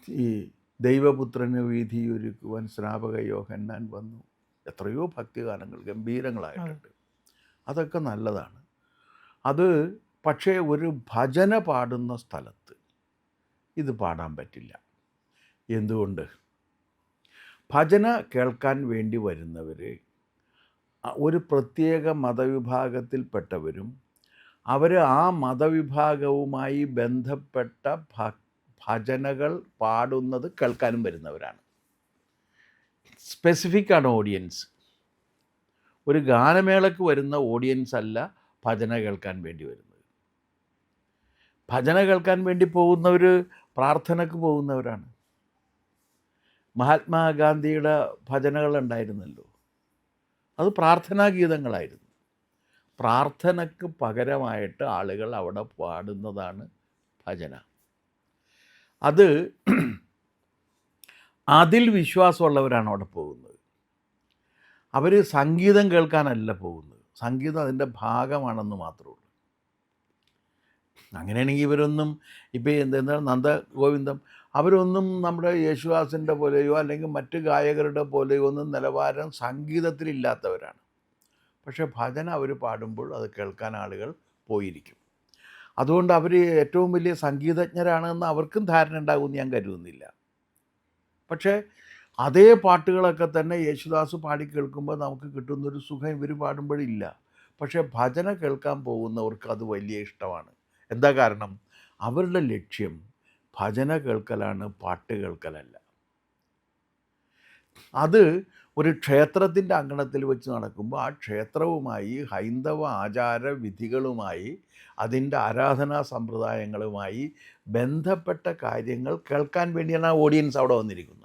ഈ ദൈവപുത്രന് വീഥിയൊരുക്കുവാൻ സ്നാപക യോഹന്നാൻ വന്നു. എത്രയോ ഭക്തിഗാനങ്ങൾ ഗംഭീരങ്ങളായിട്ടുണ്ട്. അതൊക്കെ നല്ലതാണ്. അത് പക്ഷേ ഒരു ഭജന പാടുന്ന സ്ഥലത്ത് ഇത് പാടാൻ പറ്റില്ല. എന്തുകൊണ്ട്? ഭജന കേൾക്കാൻ വേണ്ടി വരുന്നവർ ഒരു പ്രത്യേക മതവിഭാഗത്തിൽപ്പെട്ടവരും അവർ ആ മതവിഭാഗവുമായി ബന്ധപ്പെട്ട ഭജനകൾ പാടുന്നത് കേൾക്കാനും വരുന്നവരാണ്. സ്പെസിഫിക് ആണ് ഓഡിയൻസ്. ഒരു ഗാനമേളയ്ക്ക് വരുന്ന ഓഡിയൻസ് അല്ല ഭജന കേൾക്കാൻ വേണ്ടി വരുന്നത്. ഭജന കേൾക്കാൻ വേണ്ടി പോകുന്നവർ പ്രാർത്ഥനയ്ക്ക് പോകുന്നവരാണ്. മഹാത്മാഗാന്ധിയുടെ ഭജനകളുണ്ടായിരുന്നല്ലോ, അത് പ്രാർത്ഥനാ ഗീതങ്ങളായിരുന്നു. പ്രാർത്ഥനയ്ക്ക് പകരമായിട്ട് ആളുകൾ അവിടെ പാടുന്നതാണ് ഭജന. അത് അതിൽ വിശ്വാസമുള്ളവരാണ് അവിടെ പോകുന്നത്. അവർ സംഗീതം കേൾക്കാനല്ല പോകുന്നത്, സംഗീതം അതിൻ്റെ ഭാഗമാണെന്ന് മാത്രമേ ഉള്ളൂ. അങ്ങനെയാണെങ്കിൽ ഇവരൊന്നും ഇപ്പോൾ എന്താണ് നന്ദഗോവിന്ദം, അവരൊന്നും നമ്മുടെ യേശുദാസിൻ്റെ പോലെയോ അല്ലെങ്കിൽ മറ്റ് ഗായകരുടെ പോലെയോ ഒന്നും നിലവാരം സംഗീതത്തിലില്ലാത്തവരാണ്. പക്ഷേ ഭജന അവർ പാടുമ്പോൾ അത് കേൾക്കാൻ ആളുകൾ പോയിരിക്കും. അതുകൊണ്ട് അവർ ഏറ്റവും വലിയ സംഗീതജ്ഞരാണെന്ന് അവർക്കും ധാരണ ഉണ്ടാകുമെന്ന് ഞാൻ കരുതുന്നില്ല. പക്ഷേ അതേ പാട്ടുകളൊക്കെ തന്നെ യേശുദാസ് പാടി കേൾക്കുമ്പോൾ നമുക്ക് കിട്ടുന്നൊരു സുഖം ഇവർ പാടുമ്പോഴില്ല. പക്ഷേ ഭജന കേൾക്കാൻ പോകുന്നവർക്ക് അത് വലിയ ഇഷ്ടമാണ്. എന്താ കാരണം? അവരുടെ ലക്ഷ്യം ഭജന കേൾക്കലാണ്, പാട്ട് കേൾക്കലല്ല. അത് ഒരു ക്ഷേത്രത്തിൻ്റെ അങ്കണത്തിൽ വെച്ച് നടക്കുമ്പോൾ ആ ക്ഷേത്രവുമായി, ഹൈന്ദവ ആചാര വിധികളുമായി, അതിൻ്റെ ആരാധനാ സമ്പ്രദായങ്ങളുമായി ബന്ധപ്പെട്ട കാര്യങ്ങൾ കേൾക്കാൻ വേണ്ടിയാണ് ആ ഓഡിയൻസ് അവിടെ വന്നിരിക്കുന്നത്.